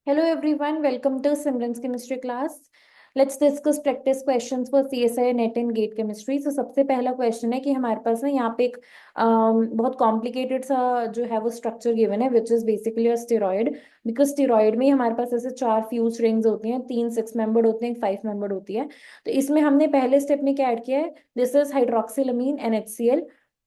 Hello everyone, welcome to Simran's chemistry class. Let's discuss practice questions for CSI NET and GATE chemistry. तो सबसे पहला question है कि हमारे पास ना यहाँ पे एक बहुत कॉम्प्लिकेटेड सा जो है वो स्ट्रक्चर गिवन है which is basically a steroid. Because steroid में ही हमारे पास ऐसे चार फ्यूज रिंग्स होती हैं, तीन सिक्स मेंबर्ड होते हैं, एक फाइव मेंबर्ड होती है। तो इसमें हमने पहले स्टेप में क्या ऐड किया है, दिस इज हाइड्रोक्सिलमीन NaCl।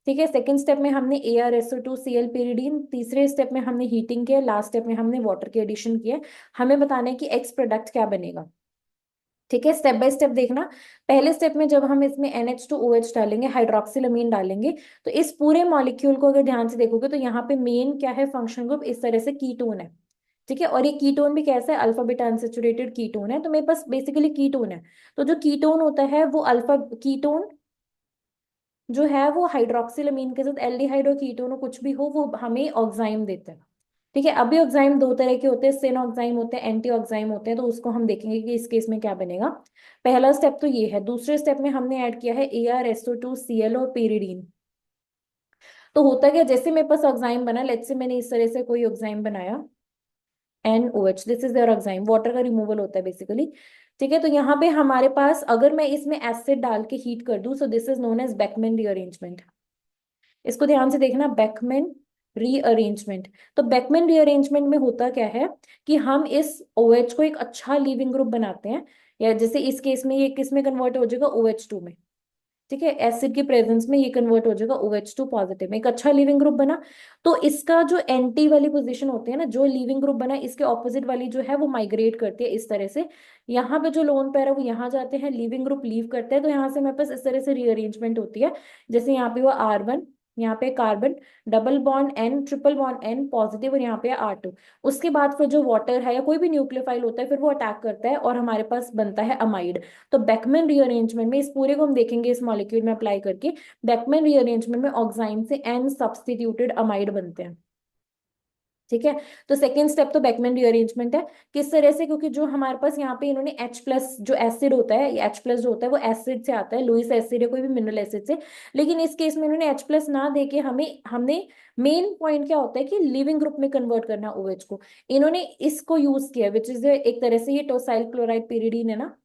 ठीक है, सेकंड स्टेप में हमने ArSO2Cl pyridine, तीसरे स्टेप में हमने हीटिंग किया, लास्ट स्टेप में हमने वाटर की एडिशन किया। हमें बताना है कि एक्स प्रोडक्ट क्या बनेगा। ठीक है, स्टेप बाय स्टेप देखना। पहले स्टेप में जब हम इसमें NH2OH डालेंगे, हाइड्रोक्सिलमीन डालेंगे, तो इस पूरे मॉलिक्यूल को अगर ध्यान से देखोगे तो यहाँ पे मेन क्या है, फंक्शनल ग्रुप इस तरह से कीटोन है। ठीक है, और ये कीटोन भी कैसा है, अल्फा बीटा अनसेचुरेटेड कीटोन है। तो मेरे पास बेसिकली कीटोन है। तो जो कीटोन होता है वो अल्फा कीटोन जो है वो हाइड्रोक्सिलमीन के साथ एल्डिहाइड और कीटोन हो, कुछ भी हो, वो हमें ऑक्साइम देते हैं। ठीक है, अभी ऑक्साइम दो तरह के होते हैं, सिन ऑक्साइम होते हैं, एंटी ऑक्साइम होते हैं। तो उसको हम देखेंगे कि इस केस में क्या बनेगा। पहला स्टेप तो ये है। दूसरे स्टेप में हमने ऐड किया है ArSO2Cl और पेरिडीन। तो होता क्या, जैसे मेरे पास ऑक्साइम बना, लेट्स से मैंने इस तरह से कोई ऑक्साइम बनाया, NOH, this is their oxime, water का रिमूवल होता है बेसिकली। ठीक है, तो यहाँ पे हमारे पास अगर मैं इसमें एसिड डाल के हीट कर दूं, so this is known as Beckmann rearrangement. इसको ध्यान से देखना, बेकमैन रीअरेंजमेंट। तो बेकमैन रीअरेंजमेंट में होता क्या है कि हम इस OH को एक अच्छा लीविंग ग्रुप बनाते हैं, या जैसे इस केस में ये किस में कन्वर्ट हो जाएगा, OH2 में। ठीक है, एसिड के प्रेजेंस में ये कन्वर्ट हो जाएगा OH2 पॉजिटिव में, एक अच्छा लिविंग ग्रुप बना। तो इसका जो एंटी वाली पोजीशन होती है ना, जो लिविंग ग्रुप बना इसके ऑपोजिट वाली जो है वो माइग्रेट करती है इस तरह से। यहाँ पे जो लोन पेयर है वो यहाँ जाते हैं, लिविंग ग्रुप लीव करते हैं, तो यहाँ से मेरे पास इस तरह से रीअरेंजमेंट होती है। जैसे यहाँ पे वो R1, यहाँ पे carbon, double bond N, triple bond N positive, और यहाँ पे R2। उसके बाद फिर जो वाटर है या कोई भी न्यूक्लियोफाइल होता है फिर वो अटैक करता है और हमारे पास बनता है अमाइड। तो बेकमैन रीअरेंजमेंट में इस पूरे को हम देखेंगे इस मॉलिक्यूल में अप्लाई करके। बेकमैन रीअरेंजमेंट में ऑक्साइन से N सब्स्टिट्यूटेड अमाइड बनते हैं। ठीक है, तो सेकेंड स्टेप तो बेकमैन रीअरेंजमेंट है। किस तरह से, क्योंकि जो हमारे पास यहाँ पे इन्होंने H+ जो एसिड होता है, ये H+ जो होता है वो एसिड से आता है, लुइस एसिड या कोई भी मिनरल एसिड से। लेकिन इस केस में इन्होंने H+ ना देके हमें हमने मेन पॉइंट क्या होता है कि लिविंग ग्रुप में कन्वर्ट करना OH को। इन्होंने इसको यूज किया विच इज एक तरह से ये टोसाइल क्लोराइड pyridine है ना।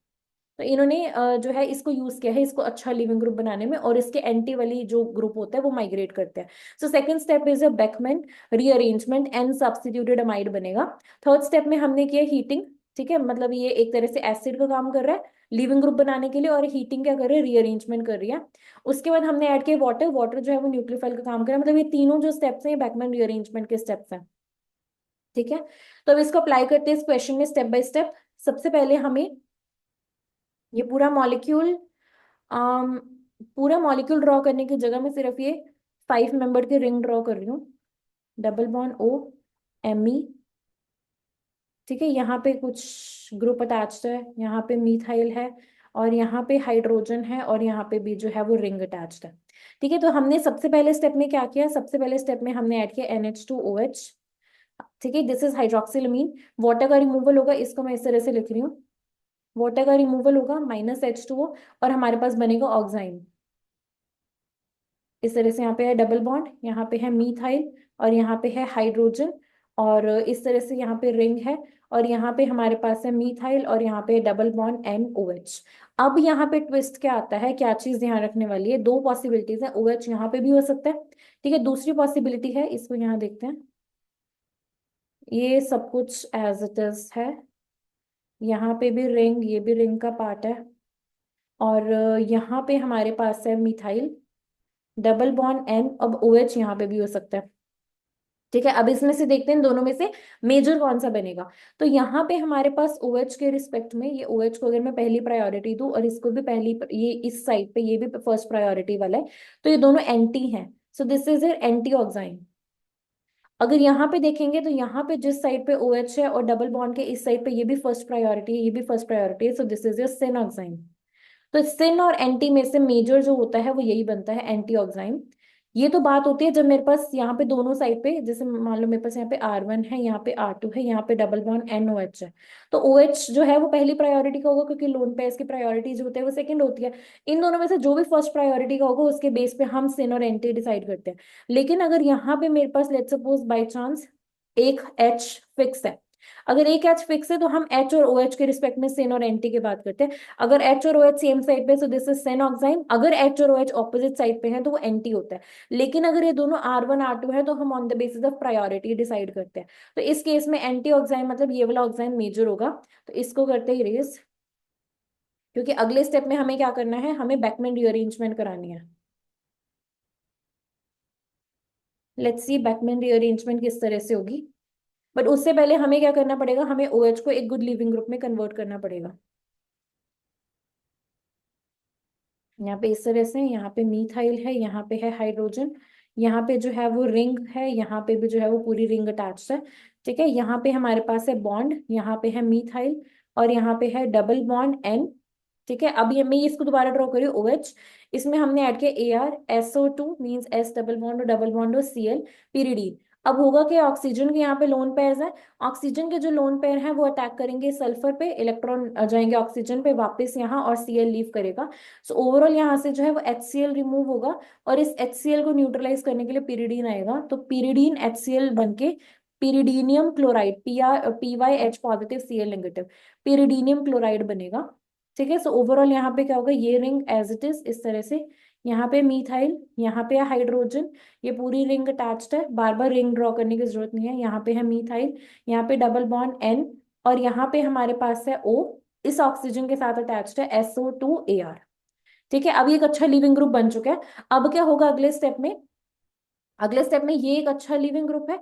तो इन्होंने जो है इसको यूज किया है, इसको अच्छा लिविंग ग्रुप बनाने में, और इसके एंटी वाली जो ग्रुप होता है वो माइग्रेट करते हैं। So second step is a Beckmann rearrangement, N substituted amide बनेगा। थर्ड स्टेप में हमने किया हीटिंग। ठीक है, मतलब ये एक तरह से एसिड का काम कर रहा है लिविंग ग्रुप बनाने के लिए, और हीटिंग क्या कर रही है, रीअरेंजमेंट कर रही है। उसके बाद हमने ऐड किया वाटर, वाटर जो है वो न्यूक्लियोफाइल का काम कर रहा है। मतलब ये तीनों जो स्टेप्स हैं ये बेकमैन रीअरेंजमेंट के स्टेप्स हैं। ठीक है, तो अब इसको अप्लाई करते हैं इस क्वेश्चन में स्टेप बाय स्टेप। सबसे पहले हमें ये आम, पूरा मॉलिक्यूल ड्रॉ करने की जगह में सिर्फ ये फाइव मेंबर की रिंग ड्रॉ कर रही हूँ। Double bond OMe। ठीक है, यहाँ पे कुछ ग्रुप अटैच्ड है, यहाँ पे मिथाइल है, और यहाँ पे हाइड्रोजन है, और यहाँ पे भी जो है वो रिंग अटैच्ड है। ठीक है, तो हमने सबसे पहले स्टेप में क्या किया, सबसे पहले स्टेप में हमने ऐड किया NH2OH। ठीक है, दिस इज हाइड्रोक्सिलमीन। वाटर का रिमूवल होगा, इसको मैं इस तरह से लिख रही हूँ, वाटर का रिमूवल होगा -H2O, और हमारे पास बनेगा ऑक्साइन। इस तरह से यहाँ पे है डबल बॉन्ड, यहाँ पे है मीथाइल, और यहाँ पे है हाइड्रोजन, और इस तरह से यहाँ पे रिंग है, और यहाँ पे हमारे पास है मीथाइल, और यहाँ पे डबल बॉन्ड NOH। अब यहाँ पे ट्विस्ट क्या आता है, क्या चीज ध्यान रखने वाली है, दो पॉसिबिलिटीज है, OH यहाँ पे भी हो सकता है। ठीक है, दूसरी पॉसिबिलिटी है, इसको यहाँ देखते हैं, ये सब कुछ एज इट इज है, यहाँ पे भी रिंग, ये भी रिंग का पार्ट है, और यहाँ पे हमारे पास है मिथाइल, डबल बॉन्ड N, अब OH यहाँ पे भी हो सकता है। ठीक है, अब इसमें से देखते हैं दोनों में से मेजर कौन सा बनेगा। तो यहाँ पे हमारे पास OH के रिस्पेक्ट में, ये OH को अगर मैं पहली प्रायोरिटी दूं और इसको भी पहली, ये इस साइड पे ये भी फर्स्ट प्रायोरिटी वाला है, तो ये दोनों एंटी हैं। So this is anti oxime. अगर यहाँ पे देखेंगे तो यहाँ पे जिस साइड पे OH है और डबल बॉन्ड के इस साइड पे ये भी फर्स्ट प्रायोरिटी है, ये भी फर्स्ट प्रायोरिटी है, so this is your syn oxime. तो सिन और एंटी में से मेजर जो होता है वो यही बनता है, एंटी ऑक्साइन। ये तो बात होती है जब मेरे पास यहाँ पे दोनों साइड पे, जैसे मान लो मेरे पास यहाँ पे R1 है, यहाँ पे R2 है, यहाँ पे डबल बॉन्ड NOH है। तो OH जो है वो पहली प्रायोरिटी का होगा, क्योंकि लोन पेयर्स की प्रायोरिटी जो होती है वो सेकंड होती है। इन दोनों में से जो भी फर्स्ट प्रायोरिटी का होगा उसके बेस पे हम सिन और एंटी डिसाइड करते हैं। लेकिन अगर यहाँ पे मेरे पास लेट्स सपोज बाई चांस एक H फिक्स है, अगर एक H फिक्स है तो हम H और OH के रिस्पेक्ट में सिन और एंटी की बात करते हैं। अगर H और OH सेम साइड पे, सो दिस इज सिन ऑक्साइन। अगर H और OH ऑपोजिट साइड पे हैं तो वो एंटी होता है। लेकिन अगर ये दोनों R1 R2 है तो हम on the basis of priority decide करते हैं। तो इस केस में एंटी ऑक्साइन मतलब ये वाला ऑक्साइन मेजर होगा। तो इसको करते ही रेज, क्योंकि अगले स्टेप में हमें क्या करना है, हमें बैकमेन रीअरेंजमेंट करानी है। लेट्स सी बैकमेन रीअरेंजमेंट किस तरह से होगी। बट उससे पहले हमें क्या करना पड़ेगा, हमें OH को एक गुड लिविंग ग्रुप में कन्वर्ट करना पड़ेगा। यहाँ पे इस तरह से, यहाँ पे मीथाइल है, यहाँ पे है हाइड्रोजन, यहाँ पे जो है वो रिंग है, यहाँ पे भी जो है वो पूरी रिंग अटैच्ड है। ठीक है, यहाँ पे हमारे पास है बॉन्ड, यहाँ पे है मीथाइल, और यहाँ पे है डबल बॉन्ड N। ठीक है, अब ये मैं इसको दोबारा ड्रॉ करी OH, इसमें हमने ऐड किया AR, SO2 means S double bond और डबल बॉन्ड और Cl, pyridine। अब होगा कि ऑक्सीजन के यहाँ पे लोन पेयर्स है, ऑक्सीजन के जो लोन पेयर हैं वो अटैक करेंगे सल्फर पे, इलेक्ट्रॉन जाएंगे ऑक्सीजन पे वापस यहाँ, और Cl लीव करेगा। सो ओवरऑल यहाँ से जो है वो HCl रिमूव होगा, और इस HCl को न्यूट्रलाइज करने के लिए pyridine आएगा, तो pyridine HCl बनके pyridinium chloride, PyH positive Cl negative, pyridinium chloride बनेगा। ठीक है, सो ओवरऑल यहाँ पे क्या होगा, ये रिंग एज इट इज इस तरह से, यहाँ पे मीथाइल, यहाँ पे है हाइड्रोजन, ये पूरी रिंग अटैच्ड है, बार बार रिंग ड्रॉ करने की जरूरत नहीं है। यहाँ पे है मीथाइल, यहाँ पे डबल बॉन्ड N, और यहाँ पे हमारे पास है O, इस ऑक्सीजन के साथ अटैच्ड है SO2 AR। ठीक है, अब ये एक अच्छा लिविंग ग्रुप बन चुका है। अब क्या होगा अगले स्टेप में, अगले स्टेप में ये एक अच्छा लिविंग ग्रुप है,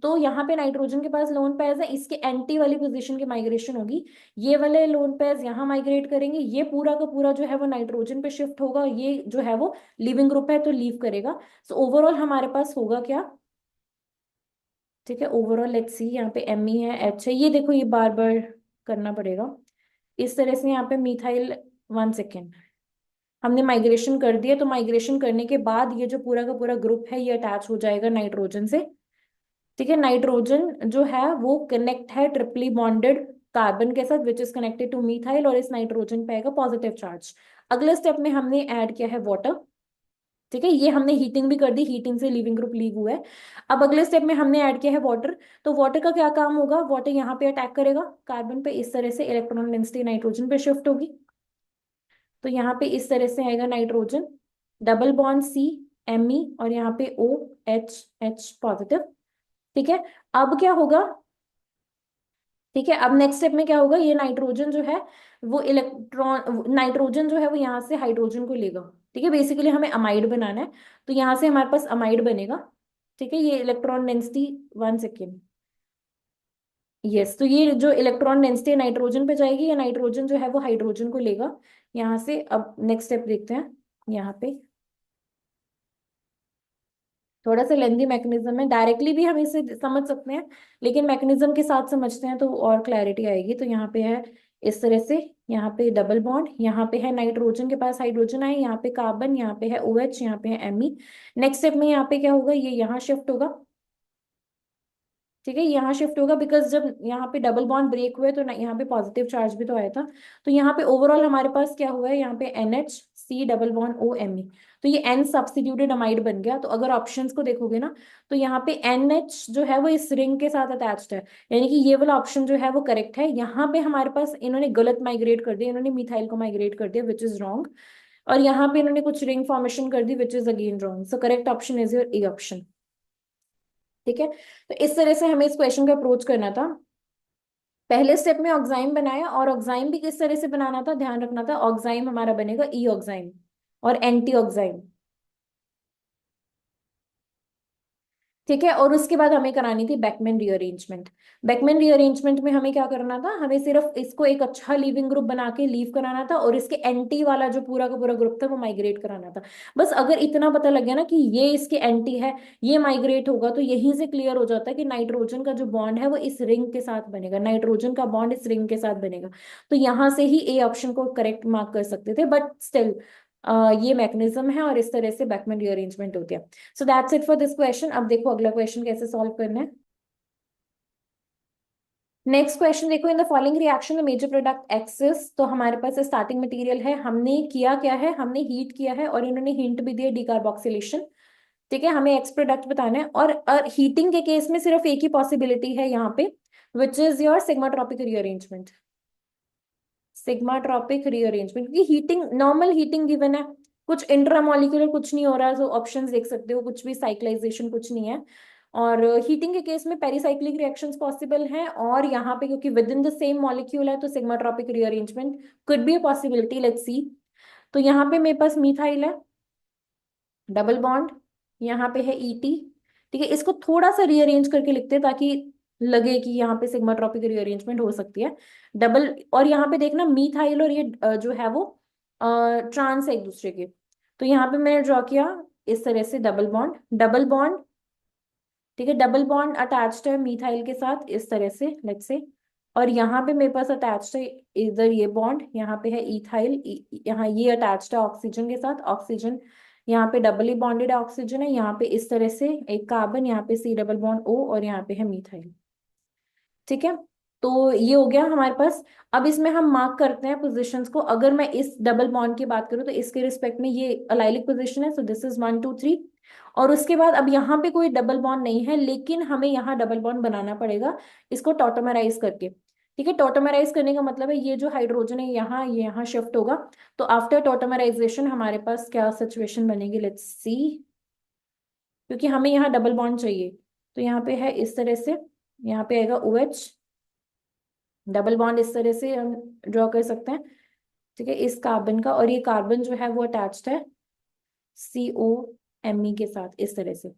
तो यहाँ पे नाइट्रोजन के पास लोन पेयर्स है, इसके एंटी वाली पोजीशन की माइग्रेशन होगी, ये वाले लोन पेयर्स यहाँ माइग्रेट करेंगे, ये पूरा का पूरा जो है वो नाइट्रोजन पे शिफ्ट होगा, ये जो है वो लिविंग ग्रुप है तो लीव करेगा। सो ओवरऑल हमारे पास होगा क्या, ठीक है, ओवरऑल लेट्स सी, यहाँ पे Me है, H है, ये देखो ये बार बार करना पड़ेगा इस तरह से। यहाँ पे मीथाइल, 1 सेकेंड, हमने माइग्रेशन कर दिया, तो माइग्रेशन करने के बाद ये जो पूरा का पूरा ग्रुप है ये अटैच हो जाएगा नाइट्रोजन से। ठीक है, नाइट्रोजन जो है वो कनेक्ट है ट्रिपली बॉन्डेड कार्बन के साथ which is connected to methyl, और इस नाइट्रोजन पे आएगा पॉजिटिव चार्ज। अगले स्टेप में हमने ऐड किया है वाटर। ठीक है, ये हमने हीटिंग भी कर दी, हीटिंग से लिविंग ग्रुप लीव हुआ है। अब अगले स्टेप में हमने ऐड किया है वाटर, तो वाटर का क्या काम होगा, वाटर यहाँ पे अटैक करेगा कार्बन पे, इस तरह से इलेक्ट्रॉन डेंसिटी नाइट्रोजन पे शिफ्ट होगी, तो यहाँ पे इस तरह से आएगा nitrogen, double bond C, Me, और यहाँ पे OH पॉजिटिव। ठीक है, अब क्या होगा, ठीक है, अब नेक्स्ट स्टेप में क्या होगा, ये नाइट्रोजन जो है वो इलेक्ट्रॉन, नाइट्रोजन जो है वो यहाँ से हाइड्रोजन को लेगा। ठीक है, बेसिकली हमें अमाइड बनाना है, तो यहाँ से हमारे पास अमाइड बनेगा। ठीक है, ये इलेक्ट्रॉन डेंसिटी, 1 सेकेंड, यस, तो ये जो इलेक्ट्रॉन डेंसिटी नाइट्रोजन पे जाएगी, या नाइट्रोजन जो है वो हाइड्रोजन को लेगा यहाँ से। अब नेक्स्ट स्टेप देखते हैं, यहाँ पे थोड़ा सा लेंदी मैकेनिज्म है, डायरेक्टली भी हम इसे समझ सकते हैं, लेकिन मैकेनिज्म के साथ समझते हैं तो और क्लैरिटी आएगी। तो यहाँ पे है इस तरह से, यहाँ पे डबल बॉन्ड, यहाँ पे है नाइट्रोजन के पास हाइड्रोजन आए, यहाँ पे कार्बन, यहाँ पे है OH, यहाँ पे है Me। नेक्स्ट स्टेप में यहाँ पे क्या होगा, ये यहाँ शिफ्ट होगा। ठीक है, यहाँ शिफ्ट होगा, बिकॉज जब यहाँ पे डबल बॉन्ड ब्रेक हुए तो यहाँ पे पॉजिटिव चार्ज भी तो आया था। तो यहाँ पे ओवरऑल हमारे पास क्या हुआ है, यहाँ पे NH, C double bond O, Me, तो ये N सब्स्टिट्यूटेड अमाइड बन गया। तो अगर ऑप्शंस को देखोगे ना, तो यहाँ पे NH जो है वो इस रिंग के साथ अटैच्ड है, यानी कि ये वाला ऑप्शन जो है वो करेक्ट है। यहाँ पे हमारे पास इन्होंने गलत माइग्रेट कर दिया, इन्होंने मिथाइल को माइग्रेट कर दिया विच इज रॉन्ग, और यहाँ पे इन्होंने कुछ रिंग फॉर्मेशन कर दी which is again wrong. So correct option is your A option. ठीक है, तो इस तरह से हमें इस क्वेश्चन को अप्रोच करना था। पहले स्टेप में ऑक्साइम बनाया, और ऑक्साइम भी किस तरह से बनाना था, ध्यान रखना था, ऑक्साइम हमारा बनेगा ई ऑक्साइम और एंटी ऑक्साइम। ठीक है, और उसके बाद हमें करानी थी बैकमेन रीअरेंजमेंट। बैकमेन रीअरेंजमेंट में हमें क्या करना था, हमें सिर्फ इसको एक अच्छा लीविंग ग्रुप बना के लीव कराना था, और इसके एंटी वाला जो पूरा का पूरा ग्रुप था वो माइग्रेट कराना था। बस अगर इतना पता लग गया ना कि ये इसके एंटी है, ये माइग्रेट होगा, तो यहीं से क्लियर हो जाता है कि नाइट्रोजन का जो बॉन्ड है वो इस रिंग के साथ बनेगा, नाइट्रोजन का बॉन्ड इस रिंग के साथ बनेगा। तो यहाँ से ही A ऑप्शन को करेक्ट मार्क कर सकते थे, बट स्टिल ये मैकेनिज्म है, और इस तरह से बैकमेन रीअरेंजमेंट होती है। सो that's it for this question. अब देखो अगला क्वेश्चन कैसे सॉल्व करना है। नेक्स्ट क्वेश्चन देखो, in the following reaction the major product exists, तो हमारे पास स्टार्टिंग मटेरियल है, हमने किया क्या है, हमने हीट किया है, और इन्होंने हिंट भी दिया डिकार्बोक्सिलेशन। ठीक है, हमें एक्स प्रोडक्ट बताना है। और हीटिंग के केस में सिर्फ एक ही पॉसिबिलिटी है यहाँ पे, विच is your sigmatropic rearrangement. Sigmatropic rearrangement, क्योंकि हीटिंग, नॉर्मल हीटिंग गिवन है, कुछ इंट्रामोलिकुलर कुछ नहीं हो रहा है, तो ऑप्शंस देख सकते हो, कुछ भी साइक्लाइजेशन कुछ नहीं है। और हीटिंग के केस में पेरिसाइक्लिक रिएक्शंस पॉसिबल हैं, और यहाँ पे क्योंकि with in the same molecule है, तो sigmatropic rearrangement could be a possibility, let's see. तो यहाँ पे मेरे पास मिथाइल है, डबल बॉन्ड, यहाँ पे है ईटी। ठीक है, इसको थोड़ा सा रीअरेंज करके लिखते हैं ताकि लगे कि यहाँ पे सिग्माट्रोपिक रीअरेंजमेंट हो सकती है। डबल, और यहाँ पे देखना मीथाइल और ये जो है वो ट्रांस है एक दूसरे के। तो यहाँ पे मैंने ड्रॉ किया इस तरह से डबल बॉन्ड, डबल बॉन्ड। ठीक है, डबल बॉन्ड अटैच्ड है मीथाइल के साथ इस तरह से, लेट्स से। और यहाँ पे मेरे पास अटैच्ड है इधर ये बॉन्ड, यहाँ पे है इथाइल, यहाँ ये अटैच्ड है ऑक्सीजन के साथ, ऑक्सीजन यहाँ पे डबली बॉन्डेड ऑक्सीजन है, यहाँ पे इस तरह से एक कार्बन, यहाँ पे सी डबल बॉन्ड ओ, और यहाँ पे है मीथाइल। ठीक है, तो ये हो गया हमारे पास। अब इसमें हम मार्क करते हैं पोजीशंस को। अगर मैं इस डबल बॉन्ड की बात करूं तो इसके रिस्पेक्ट में ये अलाइलिक पोजीशन है, सो दिस इज 1 2 3। और उसके बाद अब यहाँ पे कोई डबल बॉन्ड नहीं है, लेकिन हमें यहाँ डबल बॉन्ड बनाना पड़ेगा इसको टॉटोमराइज करके। ठीक है, टॉटोमराइज करने का मतलब है ये जो हाइड्रोजन है यहाँ, ये यहाँ शिफ्ट होगा। तो आफ्टर टॉटोमराइजेशन हमारे पास क्या सिचुएशन बनेगी, लेट्स सी। क्योंकि हमें यहाँ डबल बॉन्ड चाहिए, तो यहाँ पे है इस तरह से, यहाँ पे आएगा OH, डबल बॉन्ड इस तरह से हम ड्रॉ कर सकते हैं। ठीक है, इस कार्बन का, और ये कार्बन जो है वो अटैच्ड है COMe के साथ इस तरह से।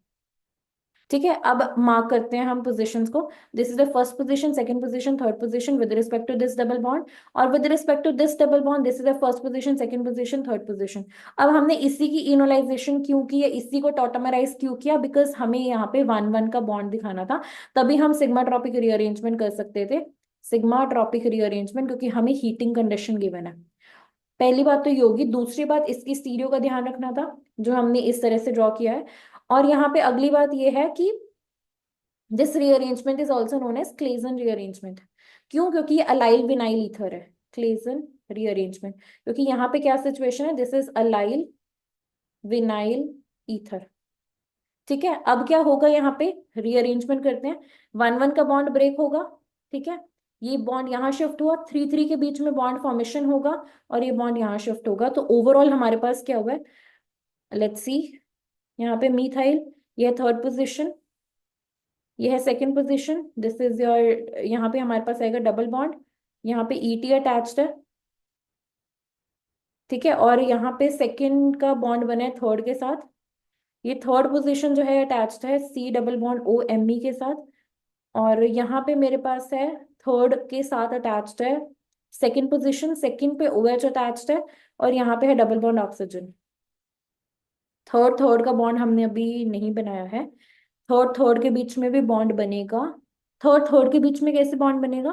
ठीक है, अब मार्क करते हैं हम पोजीशंस को। This is the first position, second position, third position with respect to this double bond. और with respect to this double bond, this is the first position, second position, third position. अब हमने इसी की enolisation क्यों की है, इसी को टॉटोमराइज क्यों किया, बिकॉज हमें यहाँ पे 1 1 का बॉन्ड दिखाना था, तभी हम सिग्मा ट्रॉपिक रीअरेंजमेंट कर सकते थे। सिग्मा ट्रॉपिक रीअरेंजमेंट, क्योंकि हमें हीटिंग कंडीशन गिवन है। पहली बात तो ये होगी, दूसरी बात इसकी स्टीरियो का ध्यान रखना था, जो हमने इस तरह से ड्रॉ किया है। और यहाँ पे अगली बात ये है कि this rearrangement is also known as Claisen rearrangement. क्यों, क्योंकि ये अलाइल विनाइल ईथर है, क्लेजन रीअरेंजमेंट, क्योंकि यहाँ पे क्या सिचुएशन है, this is allyl vinyl ether. ठीक है, अब क्या होगा, यहाँ पे रीअरेंजमेंट करते हैं, 1 1 का बॉन्ड ब्रेक होगा। ठीक है, ये बॉन्ड यहाँ शिफ्ट हुआ, 3 3 के बीच में बॉन्ड फॉर्मेशन होगा, और ये बॉन्ड यहाँ शिफ्ट होगा। तो ओवरऑल हमारे पास क्या हुआ है, लेट्स सी। यहाँ पे मीथाइल, ये थर्ड पोजिशन, ये है second position, this is your, यहाँ पे हमारे पास आएगा डबल बॉन्ड, यहाँ पे ET अटैच्ड है। ठीक है, और यहाँ पे सेकंड का बॉन्ड बना है थर्ड के साथ, ये थर्ड पोजीशन जो है अटैच्ड है C डबल बॉन्ड OMe के साथ। और यहाँ पे मेरे पास है थर्ड के साथ अटैच्ड है सेकंड पोजीशन, सेकंड पे OH अटैच्ड है, और यहाँ पे है double bond oxygen. Third third का बॉन्ड हमने अभी नहीं बनाया है, थर्ड थर्ड के बीच में भी बॉन्ड बनेगा। थर्ड थर्ड के बीच में कैसे बॉन्ड बनेगा,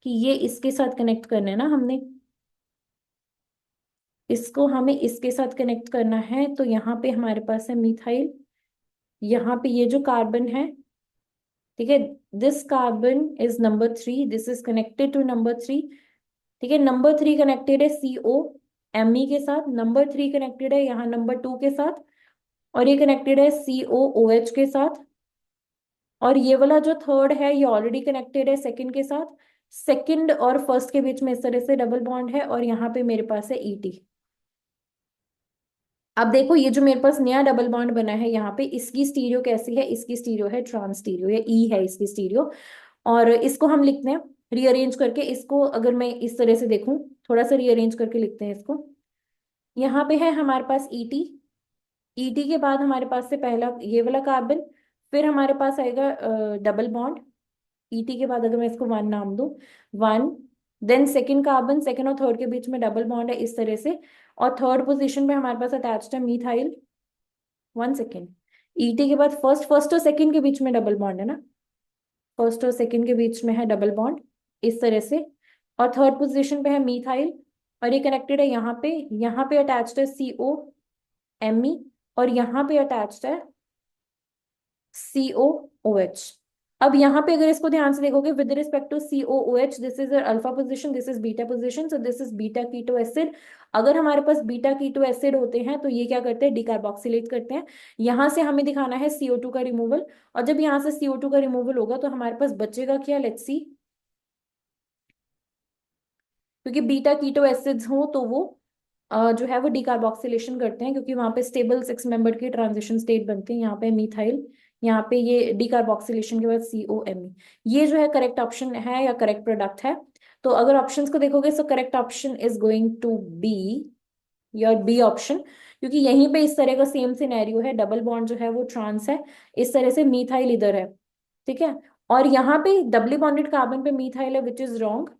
कि ये इसके साथ कनेक्ट करना है ना हमने, इसको हमें इसके साथ कनेक्ट करना है। तो यहाँ पे हमारे पास है मिथाइल, यहाँ पे ये जो कार्बन है, ठीक है, this carbon is number 3, this is connected to number 3। ठीक है, नंबर 3 कनेक्टेड है COMe के साथ, नंबर 3 कनेक्टेड है यहाँ नंबर 2 के साथ, और ये कनेक्टेड है COOH के साथ। और ये वाला जो थर्ड है ये ऑलरेडी कनेक्टेड है सेकंड के साथ, सेकंड और फर्स्ट के बीच में इस तरह से डबल बॉन्ड है, और यहाँ पे मेरे पास है ET। अब देखो ये जो मेरे पास नया डबल बॉन्ड बना है यहाँ पे, इसकी स्टीरियो कैसी है, इसकी स्टीरियो है ट्रांस स्टीरियो, या E है इसकी स्टीरियो। और इसको हम लिखते हैं रीअरेंज करके, इसको अगर मैं इस तरह से देखूं, थोड़ा सा रीअरेंज करके लिखते हैं इसको। यहाँ पे है हमारे पास ET, ET के बाद हमारे पास से पहला ये वाला कार्बन, फिर हमारे पास आएगा डबल बॉन्ड। ET के बाद अगर मैं इसको 1 नाम दूं, 1, देन सेकंड कार्बन, सेकंड और थर्ड के बीच में डबल बॉन्ड है इस तरह से। और थर्ड पोजीशन पे हमारे पास अटैच्ड है मिथाइल, 1 सेकेंड। ET के बाद फर्स्ट, फर्स्ट और सेकंड के बीच में डबल बॉन्ड है ना, फर्स्ट और सेकंड के बीच में है डबल बॉन्ड इस तरह से। और थर्ड पोजीशन पे है मिथाइल, और ये कनेक्टेड है यहाँ पे अटैच्ड है COMe, और यहाँ पे अटैच्ड है COOH। अब यहाँ पे अगर इसको ध्यान से देखोगे, with respect to COOH, this is alpha position, this is beta position, so this is beta keto acid. अगर हमारे पास बीटा कीटो एसिड होते हैं तो ये क्या करते हैं, डिकार्बोक्सिलेट करते हैं। यहाँ से हमें दिखाना है CO2 का रिमूवल, और जब यहाँ से CO2 का रिमूवल होगा तो हमारे पास बचेगा क्या, लेट्स सी। क्योंकि बीटा कीटो एसिड्स हो तो वो जो है वो डिकार्बोक्सिलेशन करते हैं, क्योंकि वहां पे स्टेबल 6 मेंबर के ट्रांजिशन स्टेट बनते हैं। यहाँ पे मिथाइल, यहाँ पे ये डिकार्बोक्सिलेशन के बाद COMe। ये जो है करेक्ट ऑप्शन है या करेक्ट प्रोडक्ट है। तो अगर ऑप्शंस को देखोगे तो correct option is going to be your B option, क्योंकि यहीं पे इस तरह का सेम सिनेरियो है, डबल बॉन्ड जो है वो ट्रांस है, इस तरह से मिथाइल इधर है, ठीक है। और यहाँ पे डबली बॉन्डेड कार्बन पे मिथाइल है, विच इज रॉन्ग।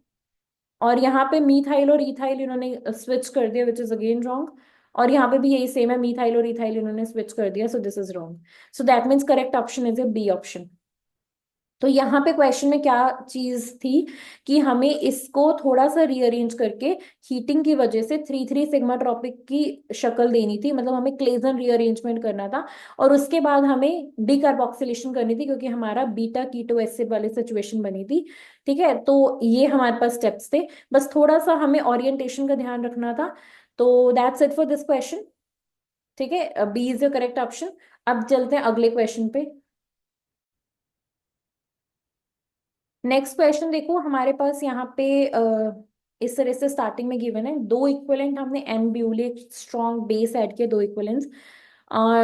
और यहाँ पे मीथाइल और इथाइल इन्होंने स्विच कर दिया, विच इज अगेन रॉन्ग। और यहाँ पे भी यही सेम है, मीथाइल और इथाइल इन्होंने स्विच कर दिया, so this is wrong. So that means correct option is a B option. तो यहाँ पे क्वेश्चन में क्या चीज थी कि हमें इसको थोड़ा सा रीअरेंज करके हीटिंग की वजह से 3,3 सिग्मा ट्रॉपिक की शक्ल देनी थी, मतलब हमें क्लेजन रीअरेंजमेंट करना था। और उसके बाद हमें डिकार्बोक्सिलेशन करनी थी, क्योंकि हमारा बीटा कीटो एसिड वाली सिचुएशन बनी थी, ठीक है। तो ये हमारे पास स्टेप्स थे, बस थोड़ा सा हमें ओरिएंटेशन का ध्यान रखना था। तो that's it for this question, ठीक है। B is the correct option. अब चलते हैं अगले क्वेश्चन पे। नेक्स्ट क्वेश्चन देखो, हमारे पास यहाँ पे इस तरह से स्टार्टिंग में गिवन है दो इक्विवेलेंट, हमने एन ब्यूलेट स्ट्रॉन्ग बेस ऐड किया, दो इक्विवेलेंट्स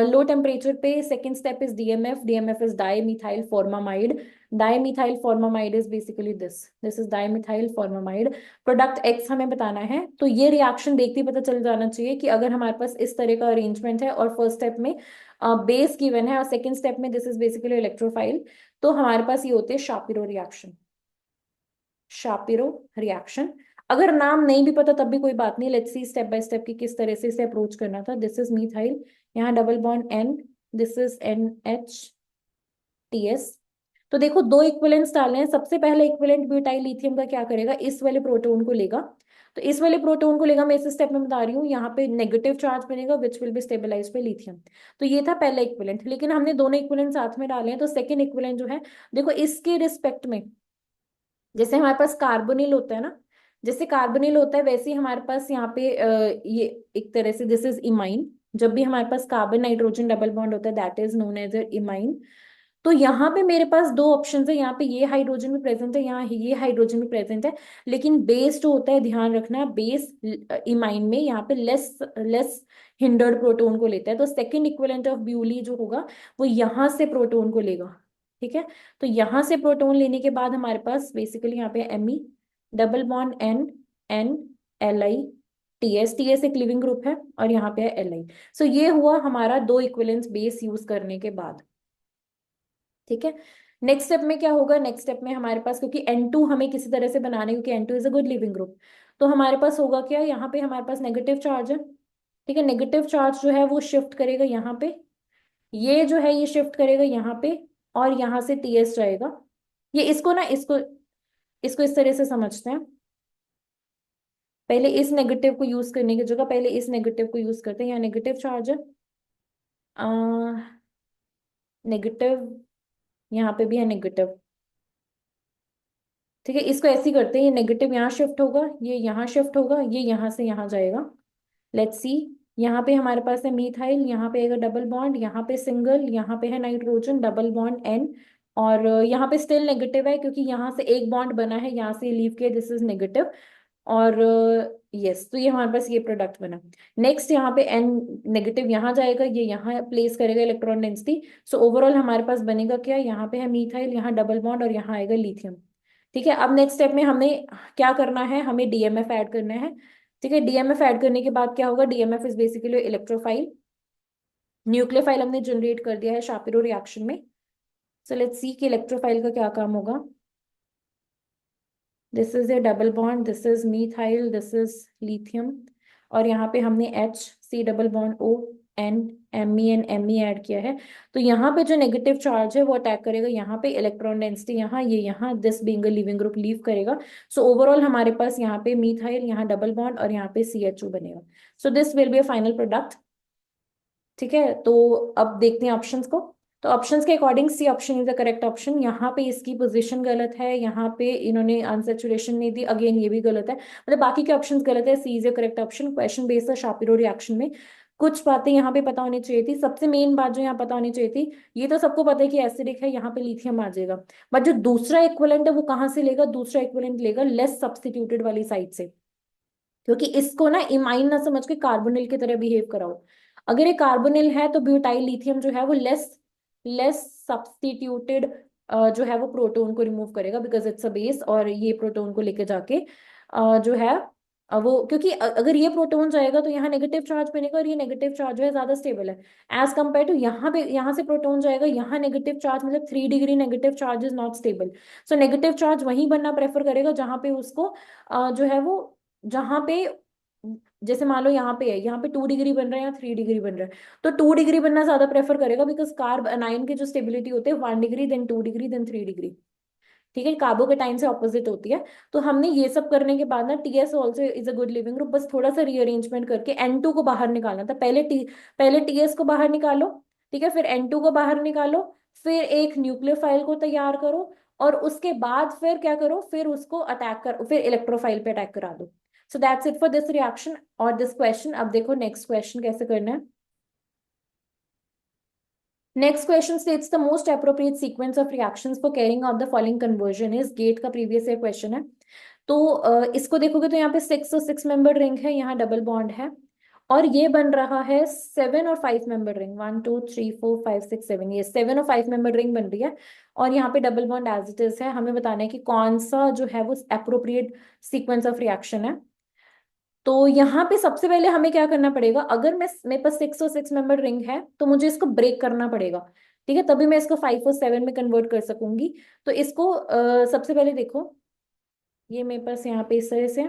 लो टेम्परेचर पे। Second step is DMF, DMF is di methyl formamide. Dimethyl formamide is basically this is dimethyl formamide. Product x हमें बताना है। तो ये रिएक्शन देखते ही पता चल जाना चाहिए कि अगर हमारे पास इस तरह का अरेंजमेंट है और फर्स्ट स्टेप में बेस गिवन है और सेकंड स्टेप में दिस इज बेसिकली इलेक्ट्रोफाइल, तो हमारे पास ये होते हैं शापिरो रिएक्शन। Shapiro reaction. अगर नाम नहीं भी पता तब भी कोई बात नहीं, let's see step by step कि किस तरह से इसे अप्रोच करना था। दिस इज मिथाइल, यहाँ double bond N, this is NH, TS। तो देखो दो इक्विवेलेंट्स डालने हैं। सबसे पहले इक्विवेलेंट ब्यूटाइल लिथियम का क्या करेगा, इस वाले प्रोटोन को लेगा। तो इस वाले प्रोटोन को लेगा, मैं इस स्टेप में बता रही हूँ, यहाँ पे नेगेटिव चार्ज बनेगा which will be stabilise by lithium. तो ये था पहला इक्विवेलेंट, लेकिन हमने दोनों इक्विवेलेंट साथ में डाले हैं, तो सेकंड इक्विवेलेंट जो है, देखो इसके रिस्पेक्ट में जैसे हमारे पास कार्बोनिल होता है ना, जैसे कार्बोनिल होता है वैसे ही हमारे पास यहाँ पे ये एक तरह से दिस इज इमाइन। जब भी हमारे पास कार्बन नाइट्रोजन डबल बॉन्ड होता है that is known as imine. तो यहाँ पे मेरे पास दो ऑप्शन है, यहाँ पे ये हाइड्रोजन भी प्रेजेंट है, यहाँ ये हाइड्रोजन भी प्रेजेंट है। लेकिन बेस जो होता है, ध्यान रखना, बेस इमाइन में यहाँ पे लेस लेस हिंडर्ड प्रोटोन को लेता है। तो सेकंड इक्विवेलेंट ऑफ ब्यूली जो होगा वो यहाँ से प्रोटोन को लेगा, ठीक है। तो यहाँ से प्रोटोन लेने के बाद हमारे पास बेसिकली यहाँ पे Me, double bond N, Li, TS। TS एक लिविंग ग्रुप है और यहाँ पे है Li। सो ये हुआ हमारा दो इक्विवेलेंस बेस यूज करने के बाद, ठीक है। नेक्स्ट स्टेप में क्या होगा, नेक्स्ट स्टेप में हमारे पास, क्योंकि N2 हमें किसी तरह से बनाना है, क्योंकि N2 is a good leaving group, तो हमारे पास होगा क्या, यहाँ पे हमारे पास नेगेटिव चार्ज है, ठीक है। नेगेटिव चार्ज जो है वो शिफ्ट करेगा यहाँ पे, ये जो है ये शिफ्ट करेगा यहाँ पे, और यहाँ से TS जाएगा। ये इसको ना इसको इसको इस तरह से समझते हैं, पहले इस नेगेटिव को यूज करने की जगह पहले इस नेगेटिव को यूज करते हैं। यहाँ नेगेटिव चार्ज है, नेगेटिव, यहाँ पे भी है नेगेटिव, ठीक है। इसको ऐसे ही करते हैं, ये नेगेटिव यहाँ शिफ्ट होगा, ये यहाँ शिफ्ट होगा, ये यहाँ से यहाँ जाएगा। लेट्स सी, यहाँ पे हमारे पास है मीथाइल, यहाँ पे आएगा डबल बॉन्ड, यहाँ पे सिंगल, यहाँ पे है नाइट्रोजन डबल बॉन्ड N। और यहाँ पे स्टिल नेगेटिव है, क्योंकि यहाँ से एक बॉन्ड बना है, यहाँ से लीव किया, दिस इज नेगेटिव। और यस, तो ये हमारे पास ये प्रोडक्ट बना। नेक्स्ट यहाँ पे N नेगेटिव यहाँ जाएगा, ये यहाँ प्लेस करेगा इलेक्ट्रॉन डेंसिटी। सो ओवरऑल हमारे पास बनेगा क्या, यहाँ पे है मीथाइल, यहाँ डबल बॉन्ड और यहाँ आएगा लिथियम, ठीक है। अब नेक्स्ट स्टेप में हमें क्या करना है, हमें DMF ऐड करना है, ठीक है। DMF ऐड करने के बाद क्या होगा, DMF is basically electrophile, nucleophile हमने जनरेट कर दिया है शापिरो रिएक्शन में। सो लेट्स सी कि इलेक्ट्रोफाइल का क्या काम होगा। This is A double bond, this is methyl, this is lithium, और यहाँ पे हमने HC double bond ON MeNMe add किया है। तो यहाँ पे जो नेगेटिव चार्ज है वो अटैक करेगा यहाँ पे, इलेक्ट्रॉन डेंसिटी यहाँ, ये यहाँ, this being a leaving group leave करेगा। सो ओवरऑल हमारे पास यहाँ पे मीथाइल, यहाँ डबल बॉन्ड और यहाँ पे CHO बनेगा। So this will be a final product, ठीक है। तो अब देखते हैं ऑप्शंस को। तो ऑप्शंस के according C option is the correct option. यहाँ पे इसकी पोजीशन गलत है, यहाँ पे इन्होंने अनसेचुरेशन नहीं दी, अगेन ये भी गलत है, मतलब बाकी के ऑप्शंस गलत है। C is the correct option. Question based है शापिरो रिएक्शन में। कुछ बातें यहाँ पे पता होनी चाहिए थी। सबसे मेन बात जो यहाँ पता होनी चाहिए थी, ये तो सबको पता है कि एसिडिक है, यहाँ पे लिथियम आ जाएगा, बट जो दूसरा इक्विवेलेंट है वो कहाँ से लेगा? दूसरा इक्विवेलेंट लेगा लेस सब्स्टिट्यूटेड वाली साइड से, क्योंकि इसको ना इमाइन ना समझ के कार्बोनिल की तरह बिहेव कराओ। अगर ये कार्बोनिल है तो ब्यूटाइल लिथियम जो है वो लेस लेस सब्स्टिट्यूटेड जो है वो प्रोटोन को रिमूव करेगा, बिकॉज इट्स अ बेस, और ये प्रोटोन को लेके जाके जो है वो, क्योंकि अगर ये प्रोटोन जाएगा तो यहाँ नेगेटिव चार्ज बनेगा, और ये नेगेटिव चार्ज जो है ज्यादा स्टेबल है एज कम्पेयर टू यहाँ पे, यहाँ से प्रोटोन जाएगा, यहाँ नेगेटिव चार्ज मतलब 3 degree negative charge is not stable. So negative charge वहीं बनना प्रेफर करेगा जहां पे उसको जो है वो, जहां पे, जैसे मान लो यहाँ पे है, यहाँ पे 2 डिग्री बन रहा है या 3 डिग्री बन रहा है, तो 2 डिग्री बनना ज्यादा प्रेफर करेगा, बिकॉज कार्ब अनाइन की जो स्टेबिलिटी होती है 1 degree, then 2 degree, then 3 degree. ठीक है, कार्बो के टाइम से ऑपोजिट होती है। तो हमने ये सब करने के बाद ना, TS also is a good leaving group, बस थोड़ा सा रीअरेंजमेंट करके एन टू को बाहर निकालना था। पहले टीएस को बाहर निकालो, ठीक है, फिर एन टू को बाहर निकालो, फिर एक न्यूक्लियोफाइल को तैयार करो, और उसके बाद फिर क्या करो, फिर उसको अटैक कर, फिर इलेक्ट्रोफाइल पे अटैक करा दो। सो that's it for this reaction और दिस क्वेश्चन। अब देखो नेक्स्ट क्वेश्चन कैसे करना है। Next question states the most appropriate sequence of reactions for carrying out the following conversion is। GATE का प्रीवियस ईयर क्वेश्चन है। तो इसको देखोगे तो यहाँ पे 6 और 6 मेंबर रिंग है, यहाँ डबल बॉन्ड है, और ये बन रहा है 7 और 5 मेंबर रिंग। 1 2 3 4 5 6 7, ये 7 और 5 मेंबर रिंग बन रही है, और यहाँ पे double bond as it is है। हमें बताना है कि कौन सा जो है वो अप्रोप्रिएट सीक्वेंस ऑफ रिएक्शन है। तो यहाँ पे सबसे पहले हमें क्या करना पड़ेगा, अगर मैं, मेरे पास 6 और 6 मेंबर रिंग है तो मुझे इसको ब्रेक करना पड़ेगा। ठीक है, तभी मैं इसको 5 और 7 में कन्वर्ट कर सकूंगी। तो इसको सबसे पहले देखो, ये मेरे पास यहाँ पे इस तरह से,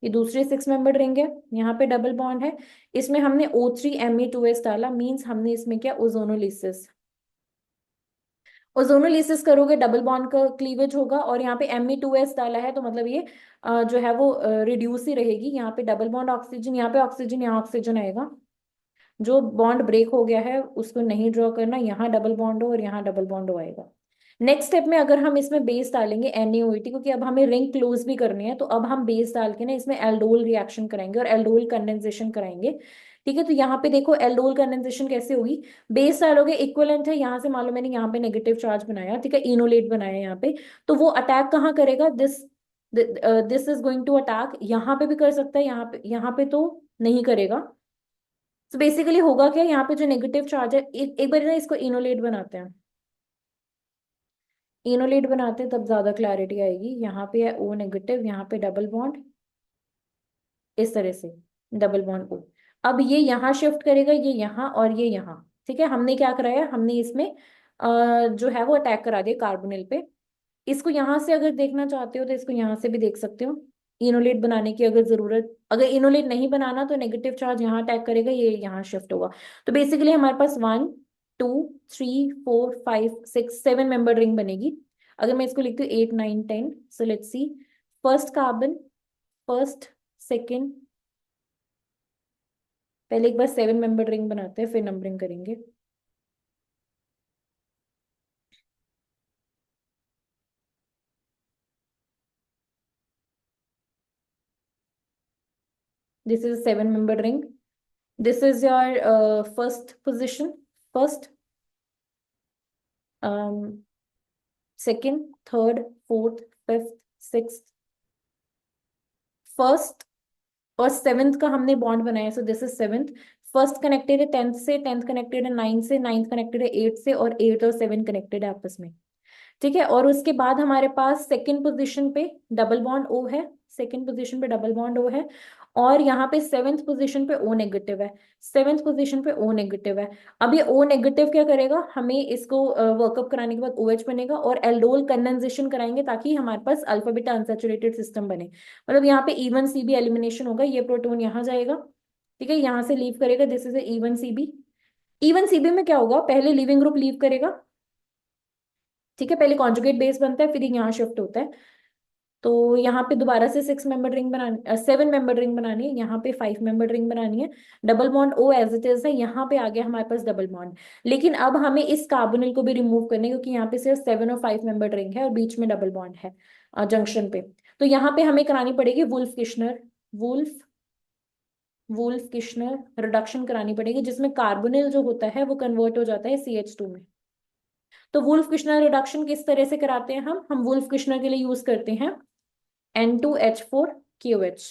ये दूसरे 6 मेंबर रिंग है, यहाँ पे डबल बॉन्ड है, इसमें हमने O3Me2S डाला, मीन्स हमने इसमें क्या, ओजोनोलिसिस। ओजोनोलिसिस करोगे डबल बॉन्ड का क्लीवेज होगा, और यहाँ पे Me2S डाला है तो मतलब ये जो है वो रिड्यूस ही रहेगी। यहाँ पे डबल बॉन्ड ऑक्सीजन, यहाँ पे ऑक्सीजन, यहाँ ऑक्सीजन आएगा। जो बॉन्ड ब्रेक हो गया है उसको नहीं ड्रॉ करना, यहाँ डबल बॉन्ड हो और यहाँ डबल बॉन्ड हो आएगा। नेक्स्ट स्टेप में अगर हम इसमें बेस डालेंगे NaOH, क्योंकि अब हमें रिंग क्लोज भी करनी है, तो अब हम बेस डाल के ना इसमें एल्डोल रिएक्शन कराएंगे और एल्डोल कंडेंसेशन कराएंगे। ठीक है, तो यहाँ पे देखो एल्डोल कंडेंसेशन कैसे होगी। बेस डालोगे, इक्विवेलेंट है, यहाँ से मान लो मैंने यहाँ पे नेगेटिव चार्ज बनाया, ठीक है, इनोलेट बनाया यहाँ पे, तो वो अटैक कहाँ करेगा, this is going to attack, यहाँ पे भी कर सकता है, यहाँ पे तो नहीं करेगा। तो बेसिकली होगा क्या, यहाँ पे जो नेगेटिव चार्ज है, एक बार ना इसको इनोलेट बनाते हैं, इनोलेट बनाते हैं तब ज्यादा क्लैरिटी आएगी। यहाँ पे है O नेगेटिव, यहाँ पे डबल बॉन्ड, इस तरह से डबल बॉन्ड O। अब ये यहाँ शिफ्ट करेगा, ये यहाँ और ये यहाँ। ठीक है, हमने क्या कराया, हमने इसमें जो है वो अटैक करा दिया कार्बोनिल पे। इसको यहाँ से अगर देखना चाहते हो तो इसको यहाँ से भी देख सकते हो, इनोलेट बनाने की अगर जरूरत, अगर इनोलेट नहीं बनाना तो नेगेटिव चार्ज यहाँ अटैक करेगा, ये यहाँ शिफ्ट होगा। तो बेसिकली हमारे पास 1 2 3 4 5 6 7 मेंबर रिंग बनेगी। अगर मैं इसको लिखती हूँ 8 9 10, so let's see, first carbon, first, second, पहले एक बार 7 मेंबर रिंग बनाते हैं फिर नंबरिंग करेंगे। This is 7 member ring, this is your first position, first, second, third, fourth, fifth, sixth, first और सेवेंथ का हमने बॉन्ड बनाया, सो this is seventh. First connected है 10th से, 10th कनेक्टेड है 9th से, 9th कनेक्टेड है 8th से, और 8 और 7 कनेक्टेड है आपस में। ठीक है, और उसके बाद हमारे पास सेकंड पोजीशन पे डबल बॉन्ड O है, सेकंड पोजीशन पे डबल बॉन्ड O है, और यहाँ पे सेवेंथ पोजीशन पे O नेगेटिव है, सेवेंथ पोजीशन पे O नेगेटिव है। अब ये O नेगेटिव क्या करेगा, हमें इसको वर्कअप कराने के बाद OH बनेगा, और एल्डोल कंडेंसेशन कराएंगे ताकि हमारे पास अल्फा बीटा अनसैचुरेटेड सिस्टम बने। मतलब यहाँ पे E1CB एलिमिनेशन होगा, ये प्रोटोन यहाँ जाएगा, ठीक है, यहाँ से लीव करेगा, दिस इज E1CB। E1CB में क्या होगा, पहले लिविंग ग्रुप लीव करेगा, ठीक है, पहले कॉन्जुगेट बेस बनता है फिर यहाँ शिफ्ट होता है। तो यहाँ पे दोबारा से 6 मेंबर रिंग बनानी, 7 मेंबर रिंग बनानी है, यहाँ पे 5 मेंबर रिंग बनानी है। Double bond O as it is है, यहाँ पे आ गया हमारे पास डबल बॉन्ड। लेकिन अब हमें इस कार्बोनिल को भी रिमूव करना है, क्योंकि यहाँ पे सिर्फ 7 और 5 मेंबर रिंग है और बीच में डबल बॉन्ड है जंक्शन पे। तो यहाँ पे हमें करानी पड़ेगी Wolff Kishner, Wolff Wolff Kishner reduction करानी पड़ेगी, जिसमें कार्बोनिल जो होता है वो कन्वर्ट हो जाता है CH2 में। तो वुल्फ किश्नर रिडक्शन किस तरह से कराते हैं हम वुल्फ किश्नर के लिए यूज करते हैं N2H4KOH।